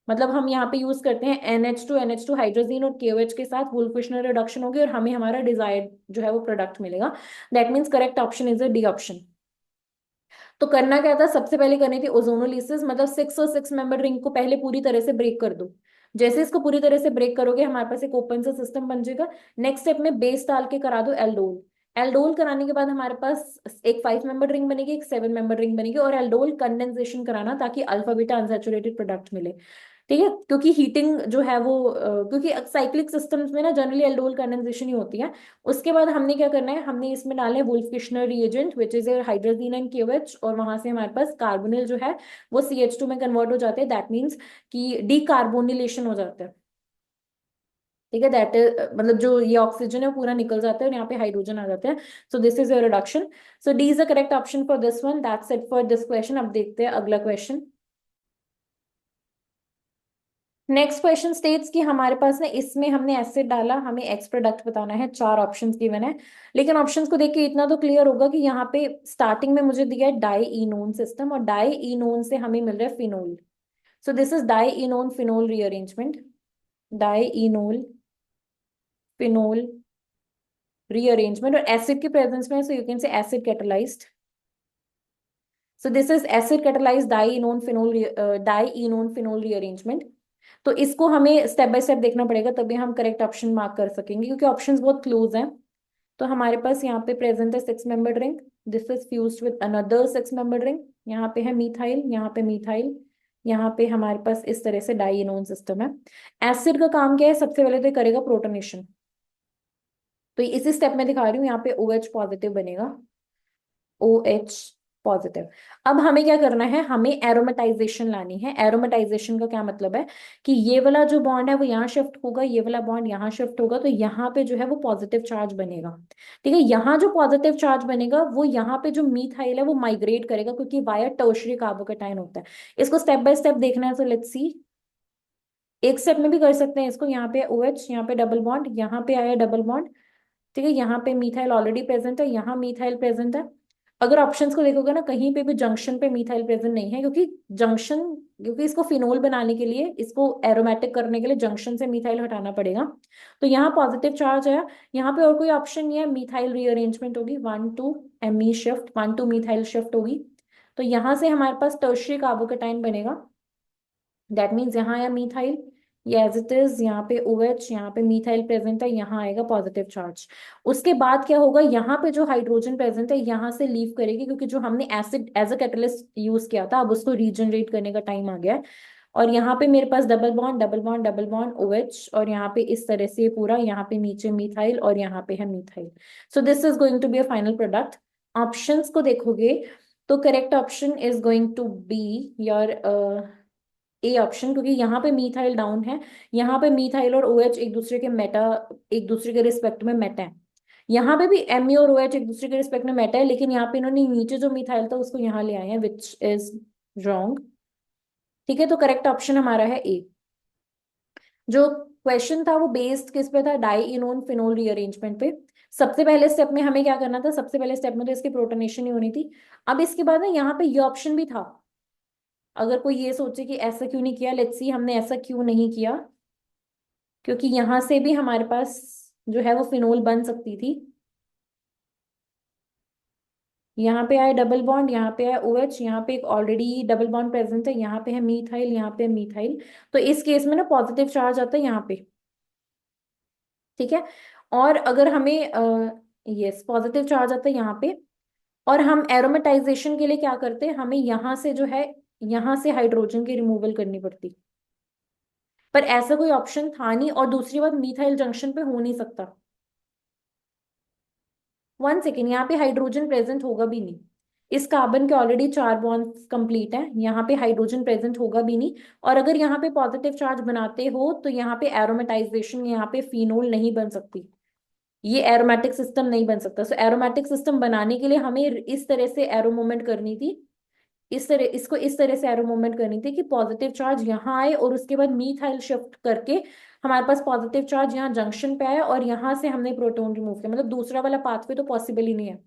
मतलब हम यहाँ पे यूज करते हैं NH2 हाइड्रोजीन और KOH के साथ वुल्फ किश्नर रिडक्शन होगी और हमें हमारा डिजायर्ड जो है वो प्रोडक्ट मिलेगा। That means correct option is a D option. तो करना क्या था, सबसे पहले करनी थी ओजोनोलिसिस, मतलब 6 और 6 मेंबर रिंग को पहले पूरी तरह से ब्रेक कर दो। जैसे इसको पूरी तरह से ब्रेक करोगे हमारे पास एक ओपन सा सिस्टम बन जाएगा। नेक्स्ट स्टेप में बेस डाल के करा दो एल्डोल। एल्डोल कराने के बाद हमारे पास एक 5 मेंबर रिंग बनेगी, एक 7 मेंबर रिंग बनेगी, और एल्डोल कंडेंसेशन कराना ताकि अल्फा बीटा अनसैचुरेटेड प्रोडक्ट मिले। ठीक है, क्योंकि हीटिंग जो है वो क्योंकि साइक्लिक सिस्टम्स में ना जनरली एल्डोल कंडेंसेशन ही होती है। उसके बाद हमने क्या करना है, हमने इसमें डालना है Wolff Kishner reagent which is hydrazine and KOH, और वहां से हमारे पास कार्बोनिल जो है वो CH2 में कन्वर्ट हो जाते हैं। दैट मीन्स कि डीकार्बोनिलेशन हो जाता है। ठीक है, दैट इज मतलब जो ये ऑक्सीजन है वो पूरा निकल जाता है और यहाँ पे हाइड्रोजन आ जाता है। So this is your reduction. So D is the correct option for this one. That's it for this question. अब देखते हैं अगला क्वेश्चन। नेक्स्ट क्वेश्चन स्टेट्स कि हमारे पास ना इसमें हमने एसिड डाला, हमें एक्स प्रोडक्ट बताना है, 4 ऑप्शंस गिवन है। लेकिन ऑप्शंस को देख के इतना तो क्लियर होगा कि यहाँ पे स्टार्टिंग में मुझे दिया है डाईइनोन सिस्टम, और डाईइनोन से हमें मिल रहा है phenol. So this is dienone phenol rearrangement, dienol phenol rearrangement, और एसिड के प्रेजेंस में, so you can say acid catalysed. So this is acid catalysed dienone phenol rearrangement. तो इसको हमें स्टेप बाय स्टेप देखना पड़ेगा, तभी हम करेक्ट ऑप्शन मार्क कर सकेंगे, क्योंकि ऑप्शंस बहुत क्लोज हैं। तो हमारे पास यहाँ पे प्रेजेंट है 6 member ring, this is fused with another 6 member ring. यहाँ पे है मीथाइल, यहाँ पे मीथाइल, यहाँ पे हमारे पास इस तरह से डाइएनोन सिस्टम है। एसिड का काम क्या है, सबसे पहले तो ये करेगा प्रोटोनेशन। तो इसी स्टेप में दिखा रही हूँ, यहाँ पे OH पॉजिटिव बनेगा, OH पॉजिटिव। अब हमें क्या करना है, हमें एरोमेटाइजेशन लानी है। एरोमेटाइजेशन का क्या मतलब है कि ये वाला जो बॉन्ड है वो यहाँ शिफ्ट होगा, ये वाला बॉन्ड यहाँ शिफ्ट होगा, तो यहाँ पे जो है वो पॉजिटिव चार्ज बनेगा। ठीक है, यहाँ जो पॉजिटिव चार्ज बनेगा वो यहाँ पे जो मीथाइल है वो माइग्रेट करेगा, क्योंकि वाया टर्शरी कार्बोकेटायन होता है। इसको स्टेप बाय स्टेप देखना है, तो लेट्स सी। एक स्टेप में भी कर सकते हैं इसको। यहाँ पे OH, यहाँ पे डबल बॉन्ड, यहाँ पे आया डबल बॉन्ड। ठीक है, यहाँ पे मीथाइल ऑलरेडी प्रेजेंट है, यहाँ मीथाइल प्रेजेंट है। अगर ऑप्शंस को देखोगे ना, कहीं पे भी जंक्शन पे मीथाइल प्रेजेंट नहीं है, क्योंकि जंक्शन, क्योंकि इसको फिनोल बनाने के लिए, इसको एरोमेटिक करने के लिए जंक्शन से मीथाइल हटाना पड़ेगा। तो यहाँ पॉजिटिव चार्ज है, यहाँ पे और कोई ऑप्शन नहीं है, मीथाइल रीअरेंजमेंट होगी, 1 to Me shift, 1 to methyl shift होगी। तो यहाँ से हमारे पास टर्शियरी कार्बोकेटाइन बनेगा। दैट मीन्स यहाँ आया मीथाइल, ये एज इट इज, यहाँ पे OH, यहाँ पे मीथाइल प्रेजेंट है, यहाँ आएगा पॉजिटिव चार्ज। उसके बाद क्या होगा, यहाँ पे जो हाइड्रोजन प्रेजेंट है यहाँ से लीव करेगी, क्योंकि जो हमने acid as a catalyst use किया था अब उसको रीजनरेट करने का टाइम आ गया है। और यहाँ पे मेरे पास double bond double bond double bond OH, और यहाँ पे इस तरह से पूरा, यहाँ पे नीचे मीथाइल और यहाँ पे है methyl. So this is going to be a final product. Options को देखोगे तो correct option is going to be your A option, क्योंकि यहाँ पे मीथाइल डाउन है, यहाँ पे मीथाइल और OH एक दूसरे के मेटा, एक दूसरे के रिस्पेक्ट में मेटा है। यहाँ पे भी Me और OH एक दूसरे के रिस्पेक्ट में मेटा है, लेकिन यहाँ पे इन्होंने नीचे जो मीथाइल था उसको यहाँ ले आए हैं, विच इज रॉन्ग। ठीक है, तो करेक्ट ऑप्शन हमारा है ए। जो क्वेश्चन था वो बेस्ड किस पे था, डाईइनोन फिनोल रीअरेंजमेंट पे। सबसे पहले स्टेप में हमें क्या करना था, सबसे पहले स्टेप में तो इसकी प्रोटोनेशन ही होनी थी। अब इसके बाद ना यहाँ पे ये ऑप्शन भी था। अगर कोई ये सोचे कि ऐसा क्यों नहीं किया, लेट्स सी हमने ऐसा क्यों नहीं किया, क्योंकि यहाँ से भी हमारे पास जो है वो फिनोल बन सकती थी। यहाँ पे आया डबल बॉन्ड, यहाँ पे आया OH, यहाँ पे एक ऑलरेडी डबल बॉन्ड प्रेजेंट है, यहाँ पे है मीथाइल, यहाँ पे है मीथाइल। तो इस केस में ना पॉजिटिव चार्ज आता है यहाँ पे। ठीक है, और अगर हमें यस पॉजिटिव चार्ज आता है यहाँ पे। और हम एरोमेटाइजेशन के लिए क्या करते हैं, हमें यहाँ से जो है, यहाँ से हाइड्रोजन की रिमूवल करनी पड़ती। पर ऐसा कोई ऑप्शन था नहीं, और दूसरी बात मीथाइल जंक्शन पे हो नहीं सकता। 1 सेकेंड, यहाँ पे हाइड्रोजन प्रेजेंट होगा भी नहीं। इस कार्बन के ऑलरेडी 4 बॉन्ड्स कंप्लीट हैं, यहाँ पे हाइड्रोजन प्रेजेंट होगा भी नहीं। और अगर यहाँ पे पॉजिटिव चार्ज बनाते हो तो यहाँ पे एरोमेटाइजेशन, यहाँ पे फिनोल नहीं बन सकती, ये एरोमेटिक सिस्टम नहीं बन सकता। सो एरोमेटिक सिस्टम बनाने के लिए हमें इस तरह से एरो मूवमेंट करनी थी, इस तरह, इसको इस तरह से एरो मूवमेंट करनी थी कि पॉजिटिव चार्ज यहाँ आए और उसके बाद मीथाइल शिफ्ट करके हमारे पास पॉजिटिव चार्ज यहाँ जंक्शन पे आया और यहाँ से हमने प्रोटॉन रिमूव किया। मतलब दूसरा वाला पाथवे तो पॉसिबल ही नहीं है।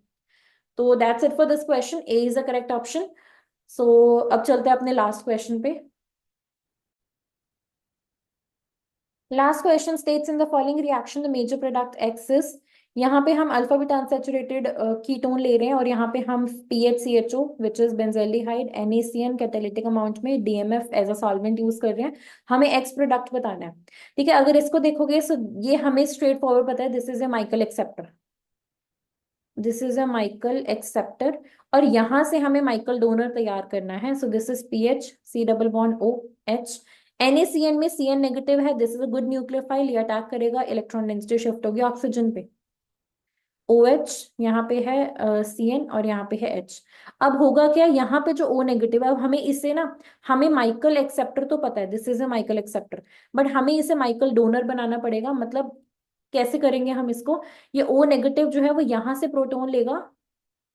तो that's it for this question, A is the correct option. So अब चलते हैं अपने लास्ट क्वेश्चन पे। Last question states in the following reaction the major product X is. यहाँ पे हम अल्फा बीटा अनसैचुरेटेड कीटोन ले रहे हैं और यहाँ पे हम PHCHO which is benzaldehyde NaCN catalytic amount में DMF as a solvent use कर रहे हैं। हमें एक्स प्रोडक्ट बताना है। ठीक है, अगर इसको देखोगे तो ये हमें स्ट्रेट फॉरवर्ड पता है, this is a Michael acceptor, this is a Michael acceptor. और यहां से हमें माइकल डोनर तैयार करना है। So this is PH C double bond OH। NaCN में CN नेगेटिव है, this is a good nucleophile, ये अटैक करेगा, इलेक्ट्रॉन डेंसिटी शिफ्ट होगी ऑक्सीजन पे। OH यहाँ पे है CN और यहाँ पे है H। अब होगा क्या, यहाँ पे जो O नेगेटिव है, अब हमें इसे ना, हमें माइकल एक्सेप्टर तो पता है, this is a Michael acceptor, but हमें इसे माइकल डोनर बनाना पड़ेगा। मतलब कैसे करेंगे हम इसको, ये O नेगेटिव जो है वो यहाँ से प्रोटॉन लेगा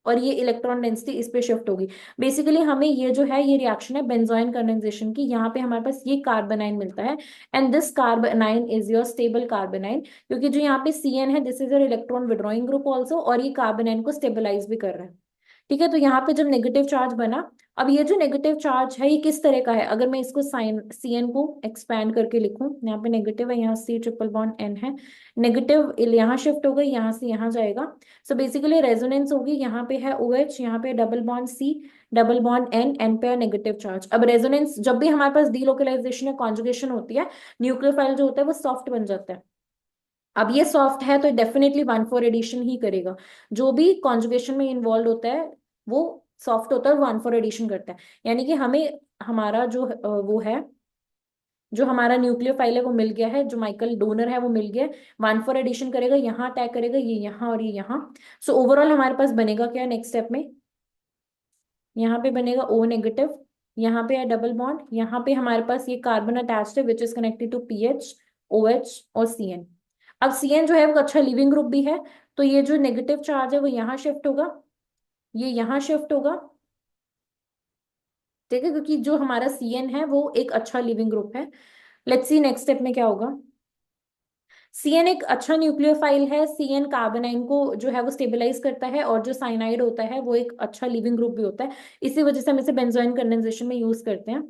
और ये इलेक्ट्रॉन डेंसिटी इस पे शिफ्ट होगी। बेसिकली हमें ये जो है, ये रिएक्शन है बेंजोइन कंडेंसेशन की, यहाँ पे हमारे पास ये कार्बोनाइन मिलता है and this carbanion is your stable carbanion, क्योंकि जो यहाँ पे CN है this is your electron withdrawing group also, और ये कार्बोनाइन को स्टेबलाइज भी कर रहा है। ठीक है, तो यहाँ पे जब नेगेटिव चार्ज बना, अब ये जो नेगेटिव चार्ज है ये किस तरह का है, अगर मैं इसको साइन CN को एक्सपैंड करके लिखूं, यहाँ पे नेगेटिव है, यहाँ C ट्रिपल बॉन्ड N है, नेगेटिव यहाँ शिफ्ट हो गई, यहाँ से यहाँ जाएगा। सो बेसिकली रेजोनेंस होगी, यहाँ पे है OH, यहाँ पे double bond C double bond N पे है नेगेटिव चार्ज। अब रेजोनेंस जब भी हमारे पास डीलोकलाइजेशन या कॉन्जुगेशन होती है, न्यूक्लियोफाइल जो होता है वो सॉफ्ट बन जाता है। अब ये सॉफ्ट है तो डेफिनेटली 1,4 एडिशन ही करेगा। जो भी कॉन्जुगेशन में इन्वॉल्व होता है वो सॉफ्ट होता है और 1,4 एडिशन करता है। यानी कि हमें हमारा जो वो है, जो हमारा न्यूक्लियोफाइल है वो मिल गया है, जो माइकल डोनर है वो मिल गया है। 1,4 एडिशन करेगा, यहाँ अटैक करेगा, ये यहाँ और ये यहाँ। सो ओवरऑल हमारे पास बनेगा क्या नेक्स्ट स्टेप में, यहाँ पे बनेगा O नेगेटिव, यहाँ पे है डबल बॉन्ड, यहाँ पे हमारे पास ये कार्बन अटैच्ड है which is connected to PH OH और CN। अब CN जो है वो अच्छा लिविंग ग्रुप भी है, तो ये जो नेगेटिव चार्ज है वो यहाँ शिफ्ट होगा, ये यहाँ शिफ्ट होगा। ठीक है, क्योंकि जो हमारा CN है वो एक अच्छा लिविंग ग्रुप है। लेट्स सी नेक्स्ट स्टेप में क्या होगा। CN एक अच्छा न्यूक्लियोफाइल है, CN कार्बोनाइन को जो है वो स्टेबलाइज करता है, और जो साइनाइड होता है वो एक अच्छा लिविंग ग्रुप भी होता है। इसी वजह से हम इसे बेंजोइन कंडेंसेशन में यूज करते हैं।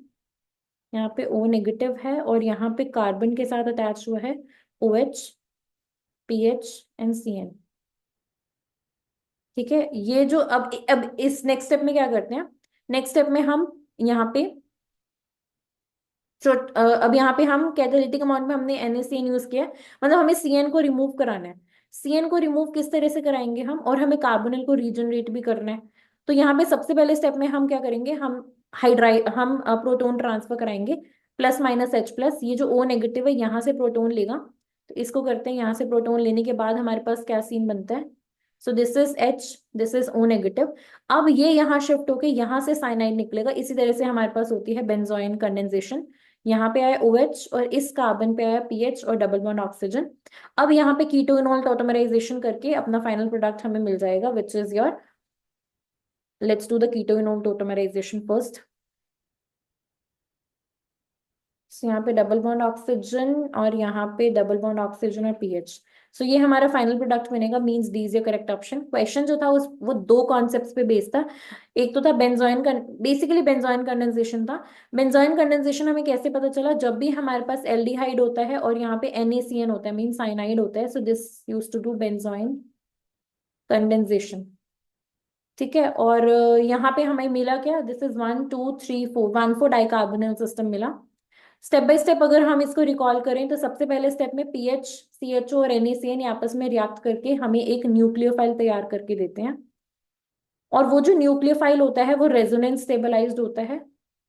यहाँ पे O नेगेटिव है और यहाँ पे कार्बन के साथ अटैच हुआ है OH PH एंड CN। ठीक है, ये जो अब इस नेक्स्ट स्टेप में क्या करते हैं, नेक्स्ट स्टेप में हम यहाँ पे अब यहाँ पे हम कैटालिटिक अमाउंट में हमने NaCN यूज किया है, मतलब हमें CN को रिमूव कराना है। CN को रिमूव किस तरह से कराएंगे हम, और हमें कार्बोनिल को रीजनरेट भी करना है। तो यहाँ पे सबसे पहले स्टेप में हम क्या करेंगे, हम प्रोटोन ट्रांसफर कराएंगे, +-H+, ये जो O नेगेटिव है यहाँ से प्रोटोन लेगा, तो इसको करते हैं, यहाँ से प्रोटोन लेने के बाद हमारे पास क्या सीन बनता है। So this is H, this is O negative. अब ये यहाँ शिफ्ट होके यहाँ से साइनाइड निकलेगा, इसी तरह से हमारे पास होती है बेंजोइन कंडेंसेशन। यहाँ पे आया OH और इस कार्बन पे आया PH और डबल बॉन्ड ऑक्सीजन। अब यहाँ पे कीटोइनोल टॉटमराइजेशन करके अपना फाइनल प्रोडक्ट हमें मिल जाएगा which is your, let's do the keto enol tautomerization first. यहाँ पे डबल बॉन्ड ऑक्सीजन और यहाँ पे डबल बॉन्ड ऑक्सीजन और PH। सो ये हमारा फाइनल प्रोडक्ट बनेगा, means D is your correct option. Question जो था उस वो दो कॉन्सेप्ट्स पे बेस्ड था। एक तो था बेंजोइन का, बेसिकली बेंजोइन कंडेंसेशन था। बेंजोइन कंडेंसेशन हमें कैसे पता चला, जब भी हमारे पास एल्डिहाइड होता है और यहाँ पे NaCN होता है, मीन साइनाइड होता है, so this use to do benzoin condensation. ठीक है, और यहाँ पे हमें मिला क्या, दिस इज 1 2 3 4 1 4 डाइकार्बोनिल सिस्टम मिला। स्टेप बाय स्टेप अगर हम इसको रिकॉल करें तो सबसे पहले स्टेप में PH CHO और NaCN आपस में रिएक्ट करके हमें एक न्यूक्लियोफाइल तैयार करके देते हैं, और वो जो न्यूक्लियोफाइल होता है वो रेजोनेंस स्टेबलाइज्ड होता है,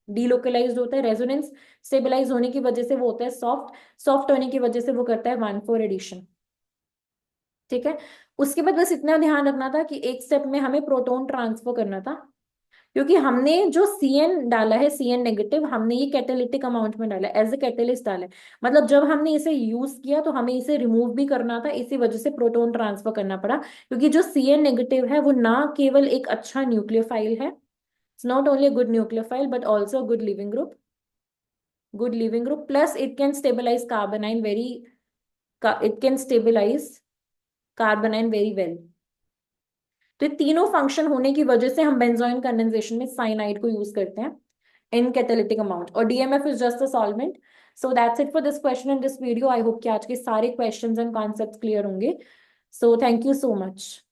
डीलोकलाइज्ड होता है। रेजोनेंस स्टेबलाइज होने की वजह से वो होता है सॉफ्ट, सॉफ्ट होने की वजह से वो करता है 1,4 एडिशन। ठीक है, उसके बाद बस इतना ध्यान रखना था कि एक स्टेप में हमें प्रोटॉन ट्रांसफर करना था, क्योंकि हमने जो CN डाला है, CN नेगेटिव, हमने ये कैटेलिटिक अमाउंट में डाला है, एज ए कैटेलिस्ट डाला है। मतलब जब हमने इसे यूज किया तो हमें इसे रिमूव भी करना था, इसी वजह से प्रोटॉन ट्रांसफर करना पड़ा। क्योंकि जो CN नेगेटिव है वो ना केवल एक अच्छा न्यूक्लियोफाइल है, it's not only good nucleophile but also good leaving group, good leaving group, plus it can stabilise carbanion very, it can stabilise carbanion very well. तो ये तीनों फंक्शन होने की वजह से हम बेंजोइन कंडेंसेशन में साइनाइड को यूज करते हैं इन कैटालिटिक अमाउंट, और DMF is just a solvent. So that's it for this question in this video. I hope कि आज के सारे क्वेश्चंस एंड कॉन्सेप्ट्स क्लियर होंगे। So thank you so much.